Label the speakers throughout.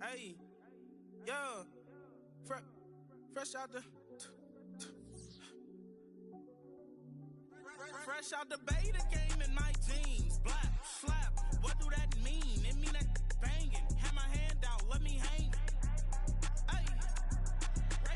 Speaker 1: Hey, yeah, fresh out the beta game in my jeans. Black, slap, what do that mean? It mean that banging. Have my hand out, let me hang. Hey,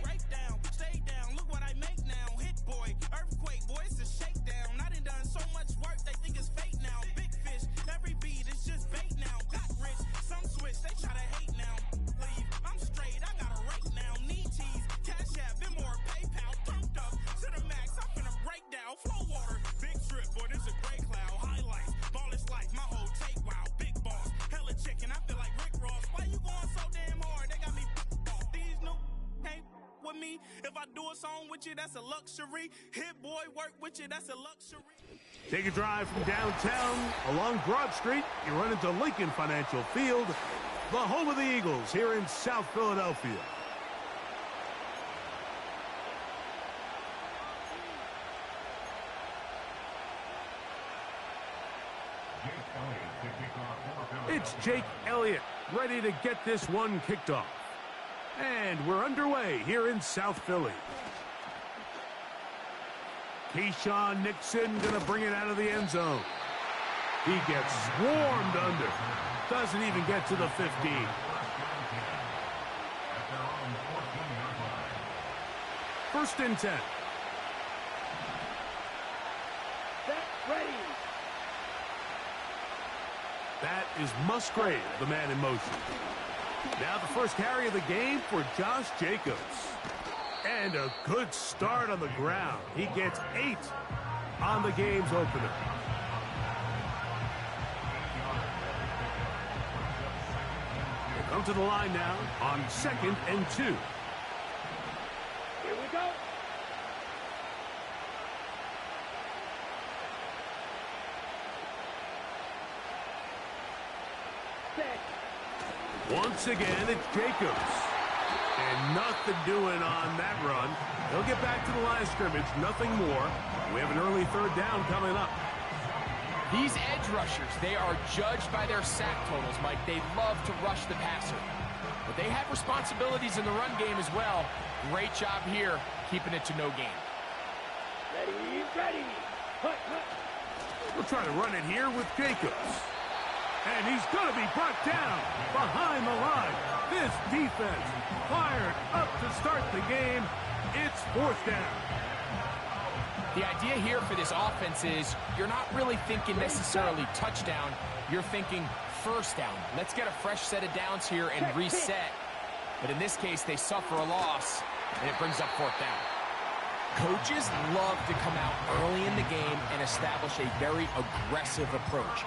Speaker 1: break down, stay down, look what I make now. Hit boy, earthquake, boy, it's a shakedown. I done so much work, they think it's fake now. Big fish, every beat is just bait now. Got rich, some switch, they try to hate now. Leave, I'm straight, I got a rate now. Need cheese, cash app, been more PayPal. Turned up to the max, I'm finna break down. Flow water, big trip, boy, this a gray cloud. Highlights, ball is life, my whole take, wow. Big boss, hella chicken, I feel like Rick Ross. Why you going so damn hard? They got me off. These new can't with me. If I do a song with you, that's a luxury. Hit boy, work with you, that's a luxury.
Speaker 2: Take a drive from downtown along Broad Street. You run into Lincoln Financial Field, the home of the Eagles here in South Philadelphia. It's Jake Elliott ready to get this one kicked off. And we're underway here in South Philly. Keyshawn Nixon going to bring it out of the end zone. He gets swarmed under. Doesn't even get to the 15. First and 10.
Speaker 3: Set, ready.
Speaker 2: That is Musgrave, the man in motion. Now the first carry of the game for Josh Jacobs. And a good start on the ground. He gets 8 on the game's opener. They come to the line now on 2nd and 2.
Speaker 3: Here we go. Set.
Speaker 2: Once again, it's Jacobs. And nothing doing on that run. He'll get back to the line of scrimmage, nothing more. We have an early third down coming up.
Speaker 4: These edge rushers, they are judged by their sack totals, Mike. They love to rush the passer. But they have responsibilities in the run game as well. Great job here, keeping it to no gain.
Speaker 3: Ready, ready. Hut, hut.
Speaker 2: We'll try to run it here with Jacobs. And he's going to be brought down behind the line. This defense fired up to start the game. It's 4th down.
Speaker 4: The idea here for this offense is you're not really thinking necessarily touchdown. You're thinking first down. Let's get a fresh set of downs here and reset. But in this case, they suffer a loss, and it brings up 4th down. Coaches love to come out early in the game and establish a very aggressive approach.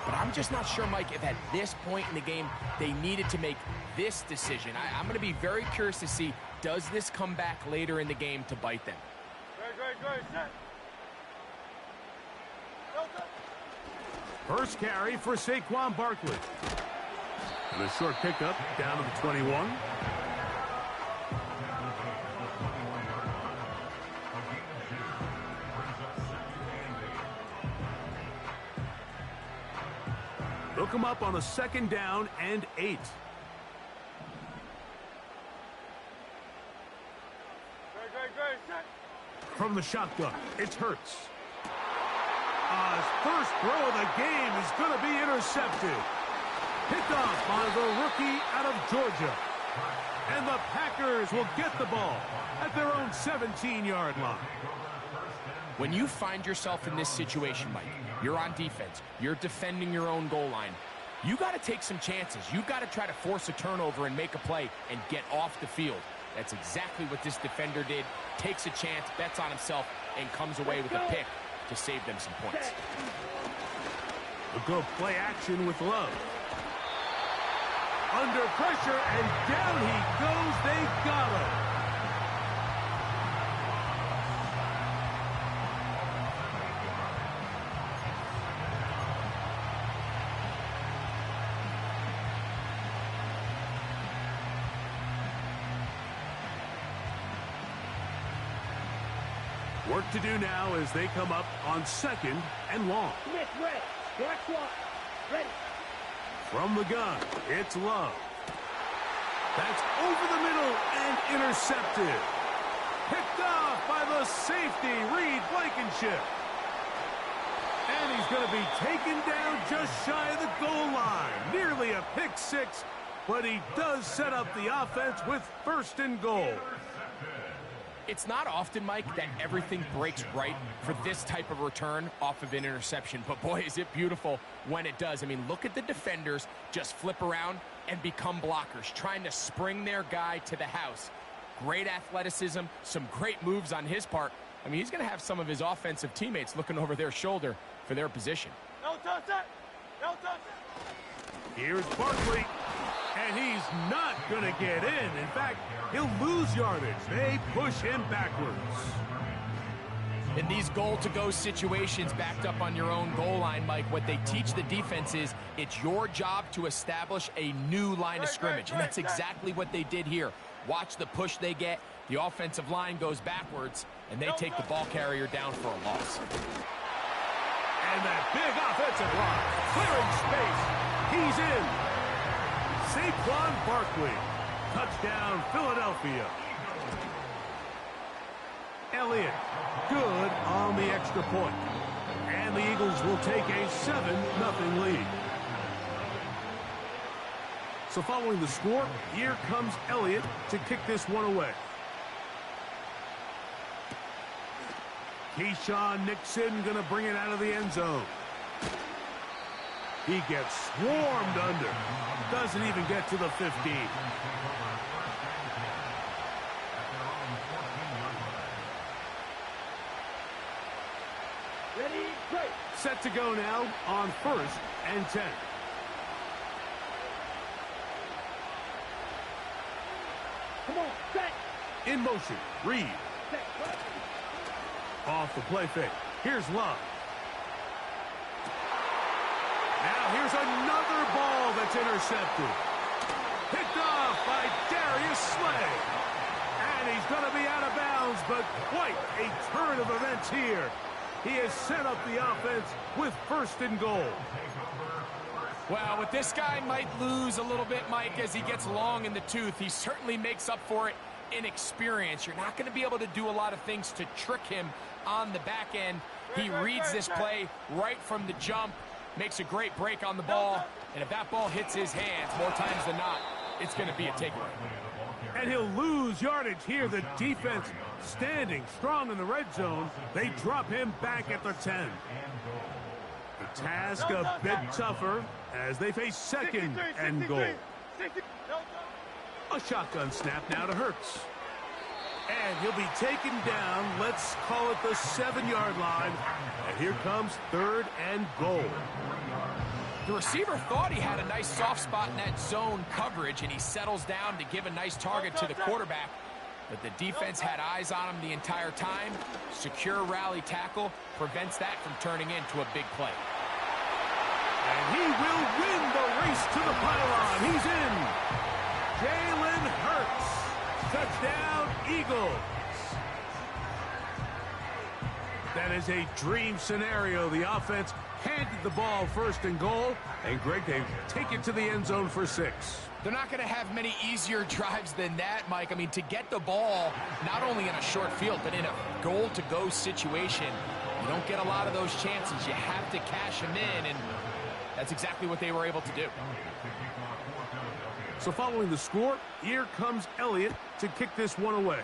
Speaker 4: But I'm just not sure, Mike, if at this point in the game they needed to make this decision. I'm going to be very curious to see, does this come back later in the game to bite them?
Speaker 3: Great, set.
Speaker 2: First carry for Saquon Barkley. And a short pickup down to the 21. They'll come up on a 2nd down and 8.
Speaker 3: Great, set.
Speaker 2: From the shotgun, it's Hurts. His first throw of the game is going to be intercepted. Picked off by the rookie out of Georgia. And the Packers will get the ball at their own 17-yard line.
Speaker 4: When you find yourself in this situation, Mike, you're on defense, you're defending your own goal line, you got to take some chances. You got to try to force a turnover and make a play and get off the field. That's exactly what this defender did. Takes a chance, bets on himself, and comes away with a pick to save them some points.
Speaker 2: We'll go play action with Love. Under pressure, and down he goes. They got him. Work to do now as they come up on 2nd and long.
Speaker 3: Smith, red. Black one. Ready.
Speaker 2: From the gun, it's Love. That's over the middle and intercepted. Picked off by the safety, Reed Blankenship. And he's going to be taken down just shy of the goal line. Nearly a pick six, but he does set up the offense with first and goal.
Speaker 4: It's not often, Mike, that everything breaks right for this type of return off of an interception. But, boy, is it beautiful when it does. I mean, look at the defenders just flip around and become blockers, trying to spring their guy to the house. Great athleticism, some great moves on his part. I mean, he's going to have some of his offensive teammates looking over their shoulder for their position.
Speaker 3: No touch that! No touch that!
Speaker 2: Here's Barkley, and he's not going to get in. In fact, he'll lose yardage. They push him backwards.
Speaker 4: In these goal-to-go situations backed up on your own goal line, Mike, what they teach the defense is it's your job to establish a new line of scrimmage, and that's exactly what they did here. Watch the push they get. The offensive line goes backwards, and they take the ball carrier down for a loss.
Speaker 2: And that big offensive line, clearing space. He's in. Saquon Barkley. Touchdown, Philadelphia. Elliott, good on the extra point. And the Eagles will take a 7-0 lead. So following the score, here comes Elliott to kick this one away. Keyshawn Nixon going to bring it out of the end zone. He gets swarmed under. Doesn't even get to the 15.
Speaker 3: Ready, break!
Speaker 2: Set to go now on 1st and 10.
Speaker 3: Come on, set!
Speaker 2: In motion, Reed.
Speaker 3: Set, right.
Speaker 2: Off the play fake. Here's Love. Now here's another ball that's intercepted. Picked off by Darius Slay. And he's going to be out of bounds, but quite a turn of events here. He has set up the offense with first and goal.
Speaker 4: Well, with this guy might lose a little bit, Mike, as he gets long in the tooth. He certainly makes up for it in experience. You're not going to be able to do a lot of things to trick him on the back end. He reads this play right from the jump, makes a great break on the ball, and if that ball hits his hands more times than not, it's going to be a takeaway.
Speaker 2: And he'll lose yardage here. The defense standing strong in the red zone. They drop him back at the 10. The task a bit tougher as they face second and goal. A shotgun snap now to Hurts. And he'll be taken down, let's call it the 7-yard line. And here comes 3rd and goal.
Speaker 4: The receiver thought he had a nice soft spot in that zone coverage, and he settles down to give a nice target to the quarterback. But the defense had eyes on him the entire time. Secure rally tackle prevents that from turning into a big play.
Speaker 2: And he will win the race to the pylon. He's in. Jalen Hurts. Touchdown, Eagles. That is a dream scenario. The offense handed the ball first and goal. And, Greg, they take it to the end zone for 6.
Speaker 4: They're not going to have many easier drives than that, Mike. I mean, to get the ball, not only in a short field, but in a goal-to-go situation, you don't get a lot of those chances. You have to cash them in, and that's exactly what they were able to do.
Speaker 2: So following the score, here comes Elliott to kick this one away.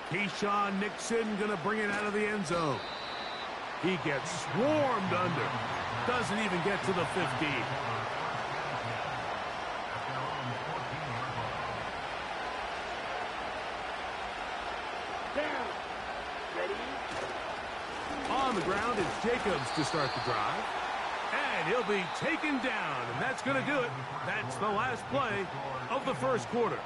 Speaker 2: Keyshawn Nixon going to bring it out of the end zone. He gets swarmed under. Doesn't even get to the 15.
Speaker 3: Down. Ready?
Speaker 2: On the ground, it's Jacobs to start the drive. And he'll be taken down, and that's going to do it. That's the last play of the first quarter.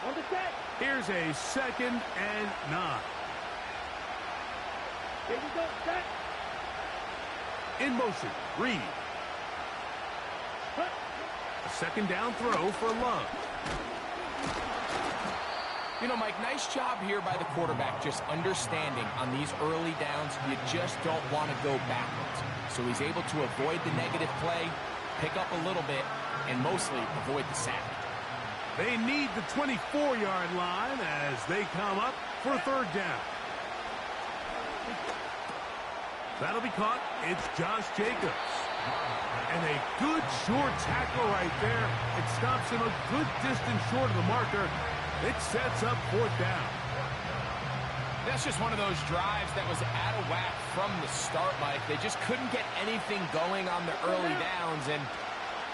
Speaker 3: On the set.
Speaker 2: Here's a 2nd and 9.
Speaker 3: Here we go, set.
Speaker 2: In motion, Reed. A second down throw for Love.
Speaker 4: You know, Mike, nice job here by the quarterback, just understanding on these early downs, you just don't want to go backwards. So he's able to avoid the negative play, pick up a little bit, and mostly avoid the sack.
Speaker 2: They need the 24-yard line as they come up for third down. That'll be caught. It's Josh Jacobs. And a good short tackle right there. It stops him a good distance short of the marker. It sets up fourth down.
Speaker 4: That's just one of those drives that was out of whack from the start, Mike. They just couldn't get anything going on the early downs, and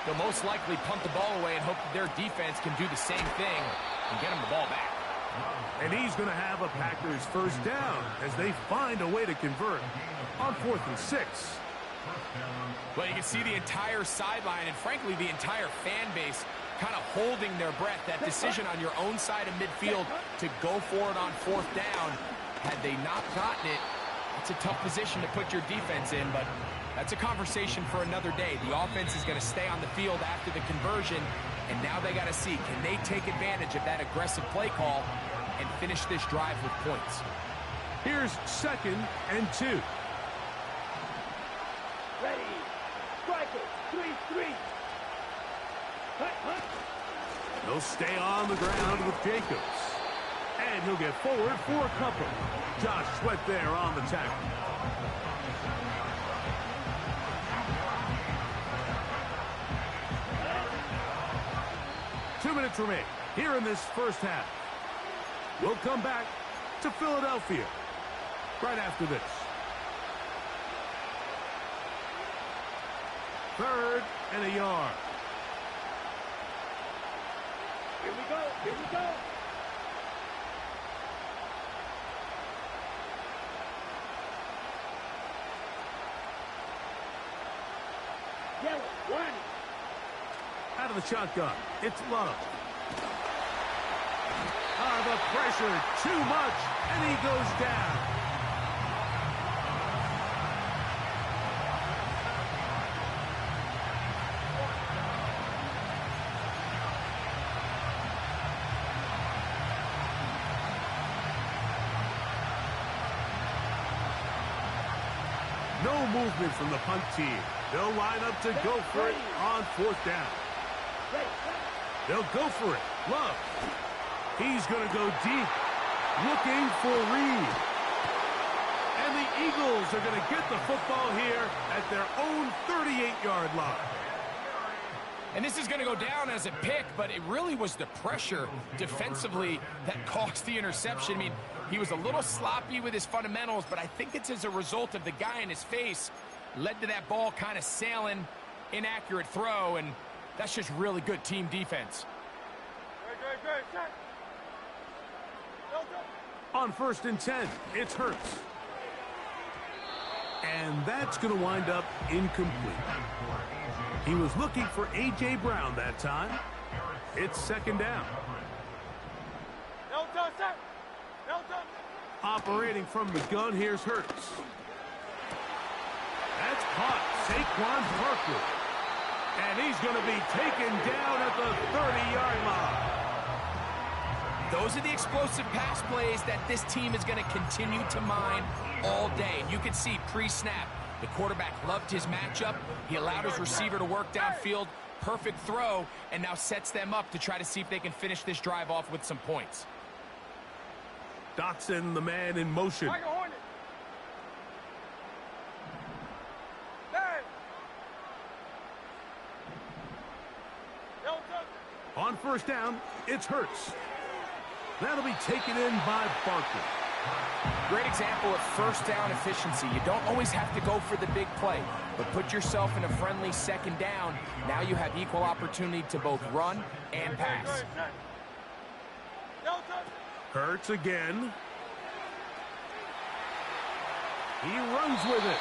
Speaker 4: they'll most likely punt the ball away and hope that their defense can do the same thing and get them the ball back.
Speaker 2: And he's going to have a Packers first down as they find a way to convert on 4th and 6.
Speaker 4: Well, you can see the entire sideline and, frankly, the entire fan base kind of holding their breath. That decision on your own side of midfield to go for it on 4th down, had they not gotten it, it's a tough position to put your defense in, but that's a conversation for another day. The offense is going to stay on the field after the conversion, and now they got to see, can they take advantage of that aggressive play call and finish this drive with points?
Speaker 2: Here's 2nd and 2.
Speaker 3: Ready. Striker. 3-3. Hut.
Speaker 2: He'll stay on the ground with Jacobs. And he'll get forward for a couple. Josh Sweat there on the tackle. Two minutes remain here in this first half. We'll come back to Philadelphia right after this. 3rd and a yard.
Speaker 3: Here we go. Yellow, 1.
Speaker 2: Out of the shotgun, it's Love. The pressure, too much, and he goes down. No movement from the punt team. They'll line up to go for it on 4th down. They'll go for it. Love. He's going to go deep, looking for Reed. And the Eagles are going to get the football here at their own 38-yard line.
Speaker 4: And this is going to go down as a pick, but it really was the pressure defensively that caused the interception. I mean, he was a little sloppy with his fundamentals, but I think it's as a result of the guy in his face led to that ball kind of sailing, inaccurate throw, and that's just really good team defense.
Speaker 3: Great.
Speaker 2: On 1st and 10, it's Hurts. And that's going to wind up incomplete. He was looking for A.J. Brown that time. It's 2nd down.
Speaker 3: No touch, sir. No touch.
Speaker 2: Operating from the gun, here's Hurts. That's caught. Saquon Barkley. And he's going to be taken down at the 30-yard line.
Speaker 4: Those are the explosive pass plays that this team is going to continue to mine all day. You can see pre-snap, the quarterback loved his matchup. He allowed his receiver to work downfield. Perfect throw, and now sets them up to try to see if they can finish this drive off with some points.
Speaker 2: Dotson, the man in motion.
Speaker 3: Tiger Hornet. Hey. No touch.
Speaker 2: On 1st down, it's Hurts. That'll be taken in by Barkley.
Speaker 4: Great example of 1st down efficiency. You don't always have to go for the big play, but put yourself in a friendly 2nd down. Now you have equal opportunity to both run and pass.
Speaker 3: No touch.
Speaker 2: Hurts again. He runs with it.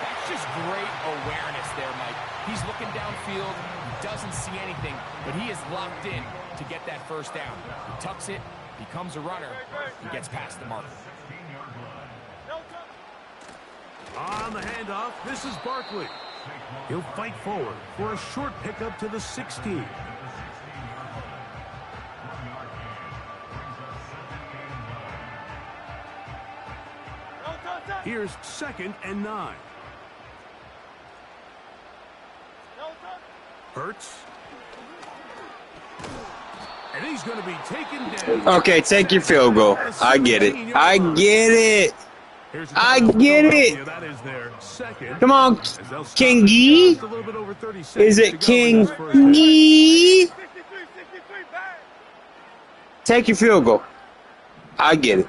Speaker 4: That's just great awareness there, Mike. He's looking downfield. He doesn't see anything, but he is locked in to get that 1st down. He tucks it, becomes a runner, he gets past the marker.
Speaker 3: No touch.
Speaker 2: On the handoff, this is Barkley. He'll fight forward for a short pickup to the 16. Here's 2nd and 9. Hurts. And he's going to be taken down.
Speaker 5: Okay, take your field goal. I get it. I get it. I get it.
Speaker 2: That is their second.
Speaker 5: Come on, King Yee. Is it King Yee? Take your field goal. I get it.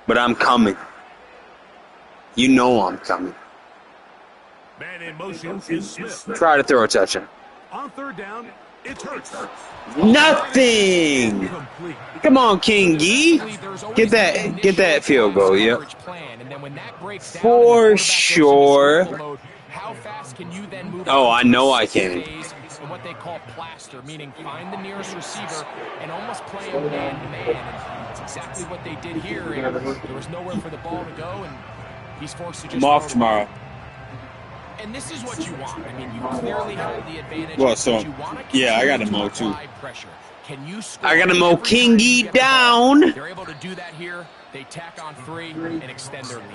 Speaker 5: But I'm coming. You know I'm coming.
Speaker 2: Man in motion is Smith.
Speaker 5: Try to throw a touchdown.
Speaker 2: On 3rd down, it's Hurts.
Speaker 5: Nothing. Come on, King Yee. Get that field goal, yep. For sure. Oh, I know I can.
Speaker 4: And what they call plaster, meaning find the nearest receiver and almost play him man-to-man. And it's exactly what they did here. And there was nowhere for the ball to go, and he's forced to just.
Speaker 5: I'm off tomorrow.
Speaker 4: And this is what you want. I mean, you clearly have the advantage.
Speaker 5: Well, so
Speaker 4: you
Speaker 5: yeah, I got to mow too.
Speaker 4: Can you score?
Speaker 5: I got to mow King Yee down.
Speaker 4: They're able to do that here. They tack on 3 and extend their lead.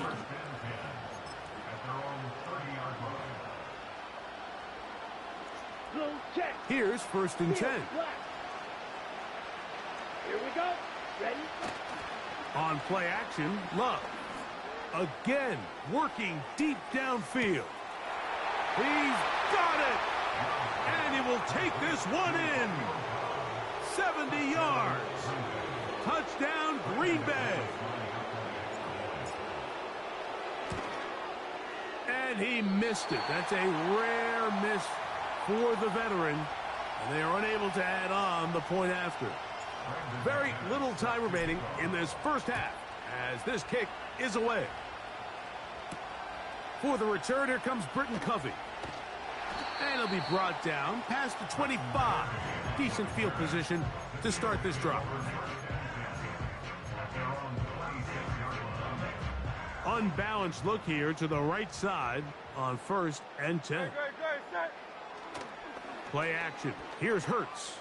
Speaker 2: Here's 1st and 10.
Speaker 3: Here we go. Ready?
Speaker 2: On play action, Love. Again, working deep downfield. He's got it! And he will take this one in. 70 yards. Touchdown, Green Bay. And he missed it. That's a rare miss for the veteran. And they are unable to add on the point after. Very little time remaining in this first half as this kick is away. For the return, here comes Britton Covey. And he'll be brought down past the 25. Decent field position to start this drive. Unbalanced look here to the right side on 1st and 10. Play action. Here's Hurts.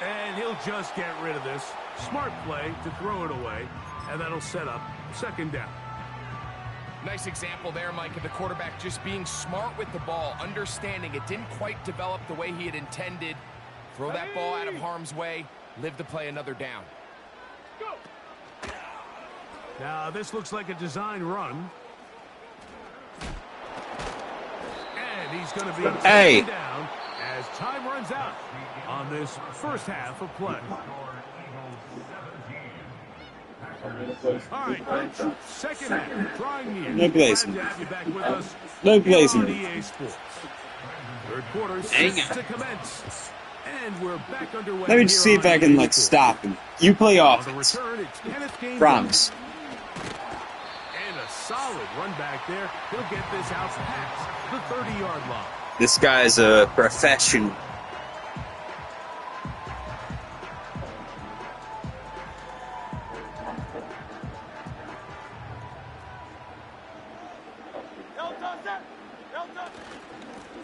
Speaker 2: And he'll just get rid of this. Smart play to throw it away. And that'll set up 2nd down.
Speaker 4: Nice example there, Mike, of the quarterback just being smart with the ball, understanding it didn't quite develop the way he had intended. Throw that ball out of harm's way, live to play another down.
Speaker 3: Go.
Speaker 2: Now, this looks like a design run. And he's going to be taken down as time runs out on this first half of play. All right, Coach. 2nd half, drawing near.
Speaker 5: No place.
Speaker 2: Glad to have you back with us.
Speaker 5: No place.
Speaker 2: On EA Sports. 3rd quarter set to commence. And we're back underway.
Speaker 5: Let me just see if I can, like, stop him. You play offense. Promise.
Speaker 2: And a solid run back there. He'll get this out past the 30-yard line.
Speaker 5: This guy's a professional.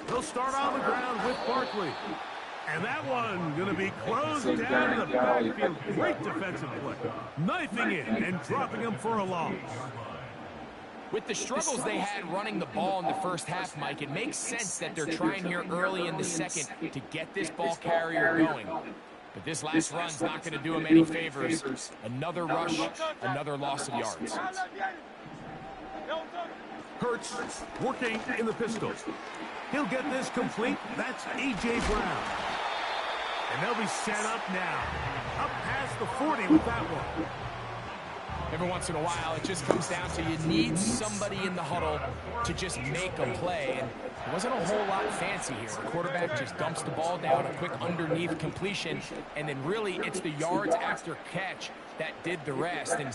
Speaker 2: They'll start on the ground with Barkley. And that one going to be closed down to the backfield. Great defensive play. Knifing in and dropping him for a loss.
Speaker 4: With the struggles they had running the ball in the first half, Mike, it makes sense that they're trying here early in the second to get this ball carrier going. But this last run's not going to do him any favors. Another rush, another loss of yards.
Speaker 2: Hurts working in the pistol. He'll get this complete. That's A.J. Brown. And they'll be set up now. Up past the 40 with that one.
Speaker 4: Every once in a while, it just comes down to you need somebody in the huddle to just make a play. And it wasn't a whole lot fancy here. The quarterback just dumps the ball down, a quick underneath completion, and then really it's the yards after catch that did the rest. And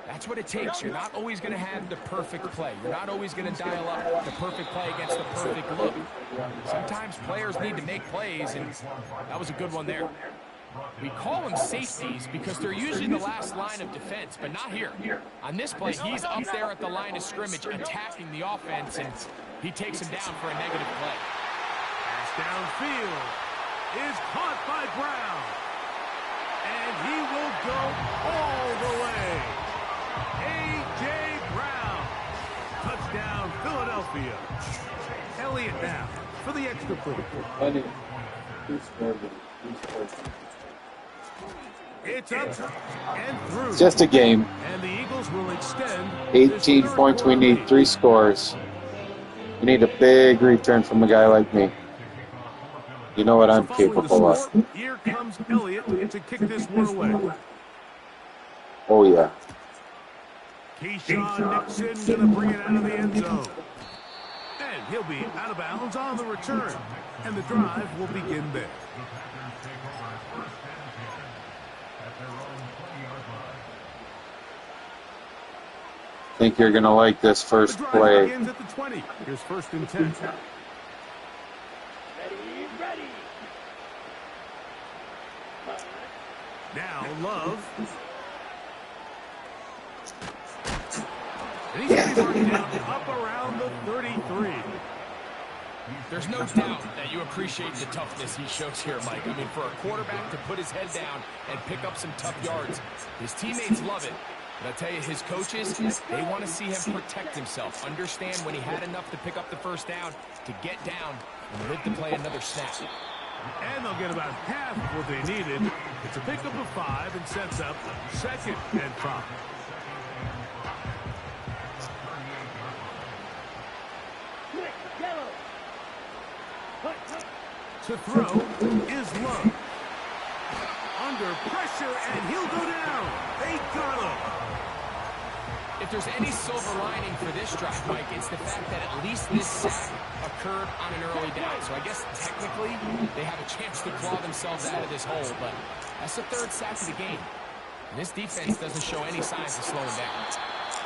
Speaker 4: that's what it takes. You're not always going to have the perfect play. You're not always going to dial up the perfect play against the perfect look. Sometimes players need to make plays, and that was a good one there. We call them safeties because they're usually the last line of defense, but not here. On this play, he's up there at the line of scrimmage attacking the offense, and he takes him down for a negative play.
Speaker 2: Pass downfield is caught by Brown. And he will go all the way. A.J. Brown. Touchdown, Philadelphia. Elliott now for the extra point. It's up and through.
Speaker 6: It's just a game.
Speaker 2: And the Eagles will extend
Speaker 6: 18 points. We need 3 scores. We need a big return from a guy like me. You know what I'm capable of.
Speaker 2: Here comes Elliott to kick this one away.
Speaker 6: Oh, yeah.
Speaker 2: Keyshawn Nixon going to bring it out of the end zone. And he'll be out of bounds on the return. And the drive will begin there.
Speaker 6: I think you're going to like this first
Speaker 2: The drive
Speaker 6: play.
Speaker 2: begins at the 20. Here's 1st and 10. Now Love. And he's going to be marked down up around the 33.
Speaker 4: There's no doubt that you appreciate the toughness he shows here, Mike. I mean, for a quarterback to put his head down and pick up some tough yards, his teammates love it. But I tell you, his coaches, they want to see him protect himself, understand when he had enough to pick up the first down, to get down and live to play another snap.
Speaker 2: And they'll get about half what they needed. It's a pickup of 5 and sets up 2nd and 5. To throw is Love. Under pressure, and he'll go down. They got him.
Speaker 4: If there's any silver lining for this drive, Mike, it's the fact that at least this sack occurred on an early down. So I guess technically they have a chance to claw themselves out of this hole, but that's the 3rd sack of the game. And this defense doesn't show any signs of slowing down.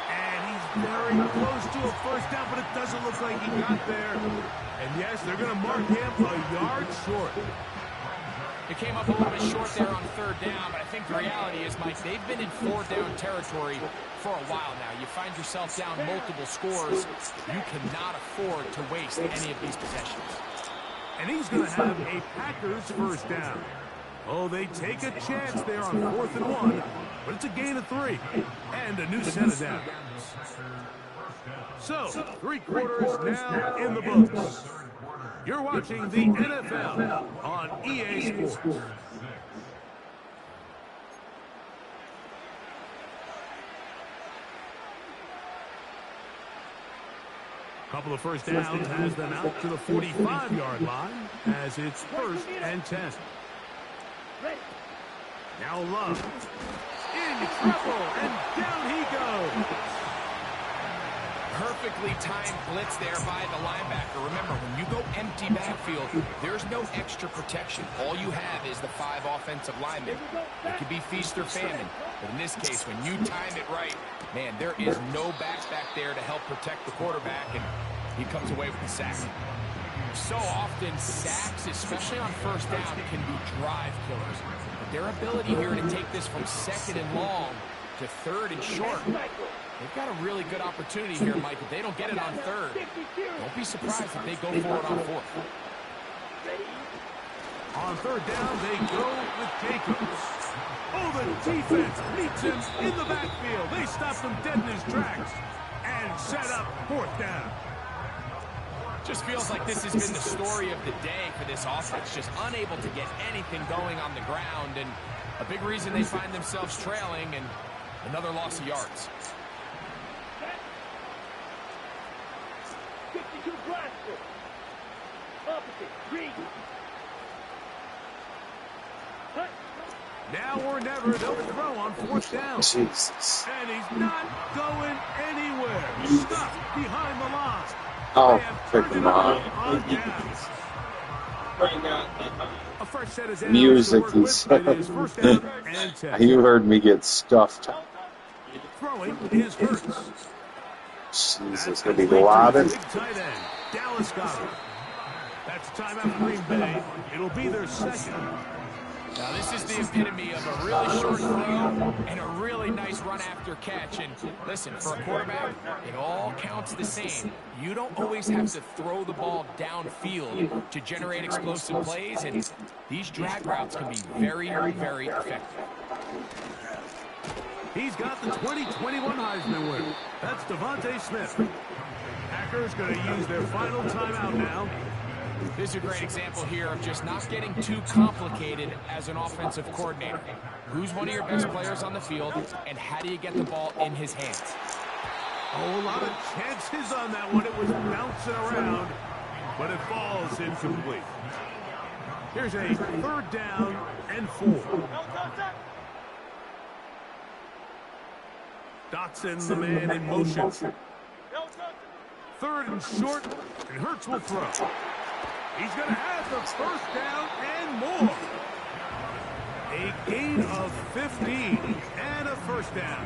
Speaker 2: And he's very close to a first down, but it doesn't look like he got there. And yes, they're going to mark him a yard short.
Speaker 4: It came up a little bit short there on 3rd down, but I think the reality is, Mike, they've been in 4-down territory for a while now. You find yourself down multiple scores. You cannot afford to waste any of these possessions.
Speaker 2: And he's going to have a Packers first down. Oh, they take a chance there on 4th and 1, but it's a gain of 3 and a new set of downs. So, 3 quarters now in the books. You're watching the NFL on EA Sports. Couple of first downs has them out to the 45-yard line as it's 1st and 10. Now Love in trouble, and down he goes.
Speaker 4: Perfectly timed blitz there by the linebacker. Remember, when you go empty backfield, there's no extra protection. All you have is the 5 offensive linemen. It could be feast or famine, but in this case, when you time it right, man, there is no backs back there to help protect the quarterback, and he comes away with the sack. So often, sacks, especially on first down, can be drive killers. But their ability here to take this from 2nd and long to 3rd and short, they've got a really good opportunity here, Mike. If they don't get it on 3rd, don't be surprised if they go for it on 4th.
Speaker 2: On 3rd down, they go with Jacobs. Oh, the defense meets him in the backfield. They stop him dead in his tracks and set up 4th down.
Speaker 4: Just feels like this has been the story of the day for this offense. Just unable to get anything going on the ground, and a big reason they find themselves trailing, and another loss of yards.
Speaker 3: 52 blaster. Opposite. Green.
Speaker 2: Now or never, they'll throw on 4th down.
Speaker 6: Jesus.
Speaker 2: And he's not going anywhere. Stuck behind the line.
Speaker 6: Oh,
Speaker 2: They have turned
Speaker 6: freaking
Speaker 2: it on
Speaker 6: on.
Speaker 2: A fresh set of downs
Speaker 6: Music
Speaker 2: to work
Speaker 6: is...
Speaker 2: with. It is 1st down and 10.
Speaker 6: You heard me get stuffed.
Speaker 2: Throwing is Hurts.
Speaker 6: Jesus, gonna be lobbing.
Speaker 2: Big tight end, Dallas Goedert. That's timeout Green Bay. It'll be their 2nd.
Speaker 4: Now, this is the epitome of a really short throw and a really nice run after catch. And listen, for a quarterback, it all counts the same. You don't always have to throw the ball downfield to generate explosive plays, and these drag routes can be very, very effective.
Speaker 2: He's got the 2021 Heisman winner. That's Devontae Smith. Packers going to use their final timeout now.
Speaker 4: This is a great example here of just not getting too complicated as an offensive coordinator. Who's one of your best players on the field, and how do you get the ball in his hands?
Speaker 2: Oh, a lot of chances on that one. It was bouncing around, but it falls incomplete. Here's a 3rd down and 4. Dotson, the man in motion. 3rd and short, and Hurts will throw. He's going to have the 1st down and more. A gain of 15 and a 1st down.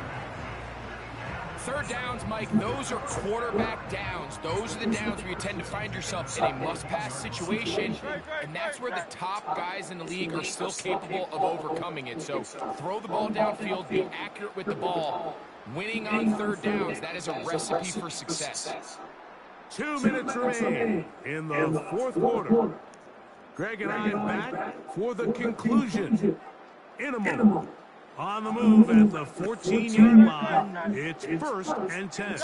Speaker 4: 3rd downs, Mike, those are quarterback downs. Those are the downs where you tend to find yourself in a must-pass situation, and that's where the top guys in the league are still capable of overcoming it. So throw the ball downfield, be accurate with the ball. Winning on 3rd downs, that is a recipe for success.
Speaker 2: 2 minutes remain in the 4th quarter. Greg and I back for the conclusion in a moment. On the move at the 14-yard line, it's 1st and 10.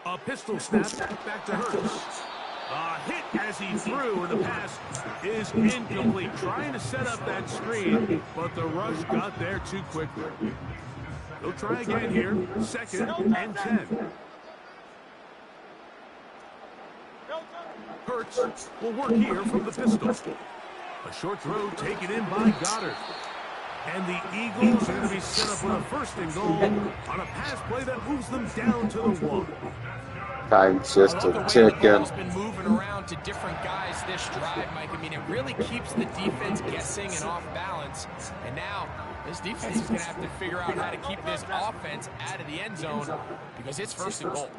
Speaker 2: A pistol snap back to Hurts. A hit as he threw, and the pass is incomplete. Trying to set up that screen, but the rush got there too quickly. They'll try again here, 2nd and 10. Hurts will work here from the pistol. A short throw taken in by Goddard. And the Eagles are going to be set up with a 1st and goal on a pass play that moves them down to the 1.
Speaker 6: Time's just a ticking.
Speaker 4: The ball's been moving around to different guys this drive, Mike. I mean, it really keeps the defense guessing and off balance. And now this defense is going to have to figure out how to keep this offense out of the end zone because it's 1st and goal.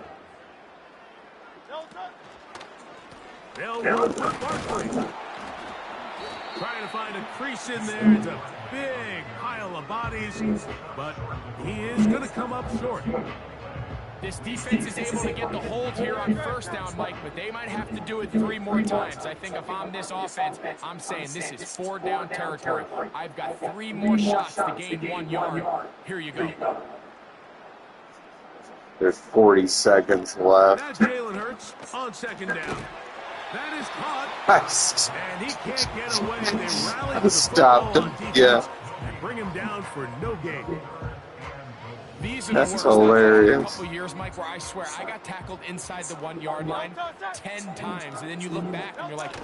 Speaker 2: They'll work with Barkley. Trying to find a crease in there. It's a big pile of bodies, but he is going to come up short.
Speaker 4: This defense is able to get the hold here on 1st down, Mike, but they might have to do it 3 more times. I think if I'm this offense, I'm saying this is 4 down territory. I've got 3 more shots to gain 1 yard. Here you go.
Speaker 6: There's 40 seconds left.
Speaker 2: Now Jalen Hurts on 2nd down. That is caught, and he can't get away. They rally to the
Speaker 6: stopped him.
Speaker 2: Yeah, and bring him down for no gain.
Speaker 4: These are
Speaker 6: That's
Speaker 4: the
Speaker 6: hilarious.
Speaker 4: A couple years, Mike, where I swear I got tackled inside the 1-yard line 10 times, and then you look back and you're like,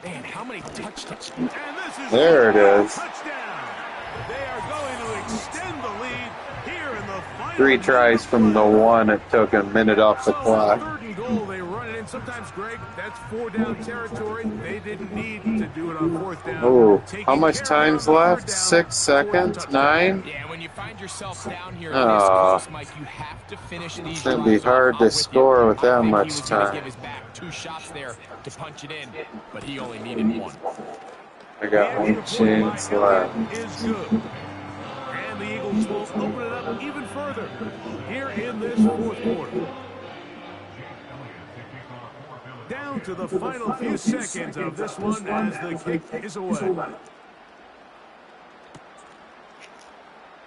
Speaker 4: man, how many touchdowns?
Speaker 2: And this is
Speaker 6: there it is.
Speaker 2: Touchdown. They are going to extend the lead here in the final.
Speaker 6: 3 tries from the 1. It took a minute off the clock.
Speaker 2: 3rd and goal, they run it in. Sometimes, Greg, that's 4 down territory. They didn't need to do it on 4th down.
Speaker 6: Oh, how much time's left? 6 seconds? 9?
Speaker 4: Yeah, when you find yourself down here this close, Mike, you have to finish these.
Speaker 6: It's going to be hard to score with that much
Speaker 4: He was
Speaker 6: time.
Speaker 4: give his back 2 shots there to punch it in, but he only needed 1.
Speaker 6: I got 1 chance left.
Speaker 2: Is good. And the Eagles will open it up even further here in this 4th quarter. Down to the final few seconds of this one as the kick is away.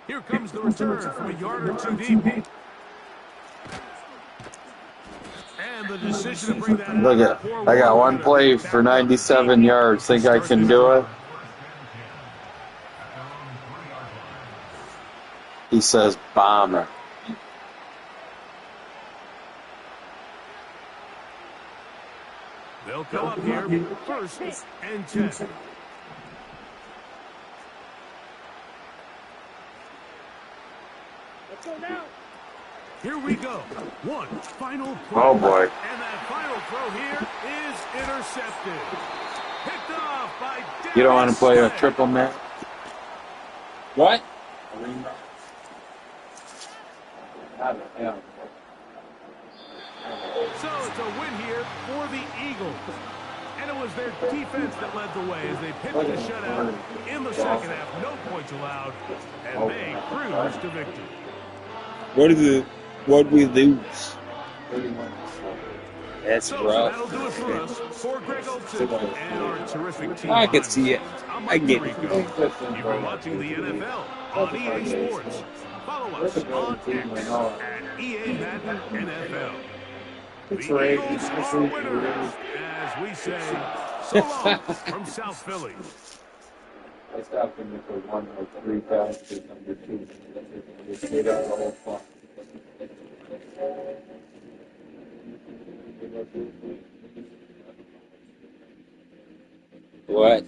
Speaker 2: Here comes the return from a yard or 2 deep. And the decision to bring that
Speaker 6: Look at, I got 1 play for 97 yards. Think I can do it? He says bomber.
Speaker 2: They'll come up here 1st and 10. Let's go now. Here we go. 1 final play.
Speaker 6: Oh boy.
Speaker 2: And that final throw here is intercepted. Picked off by Dennis
Speaker 6: You don't want to play a
Speaker 2: Smith.
Speaker 6: triple man? What?
Speaker 2: So it's a win here for the Eagles. And it was their defense that led the way as they picked the shutout in the second half. No points allowed, and they cruised to victory.
Speaker 5: What is it? What we lose? That's
Speaker 2: So that'll do it for
Speaker 5: rough.
Speaker 2: us. For Greg Olson and our terrific team.
Speaker 5: I can see it.
Speaker 2: I'm
Speaker 5: I
Speaker 2: Mike
Speaker 5: get it.
Speaker 2: Tirico. You've been watching the NFL on EA Sports. Follow us on X at EA Madden NFL. The Eagles are winners, as we say, so long from South Philly.
Speaker 6: I stopped him for 1 or 3 passes, number 2. Just get out the whole fun.
Speaker 5: What?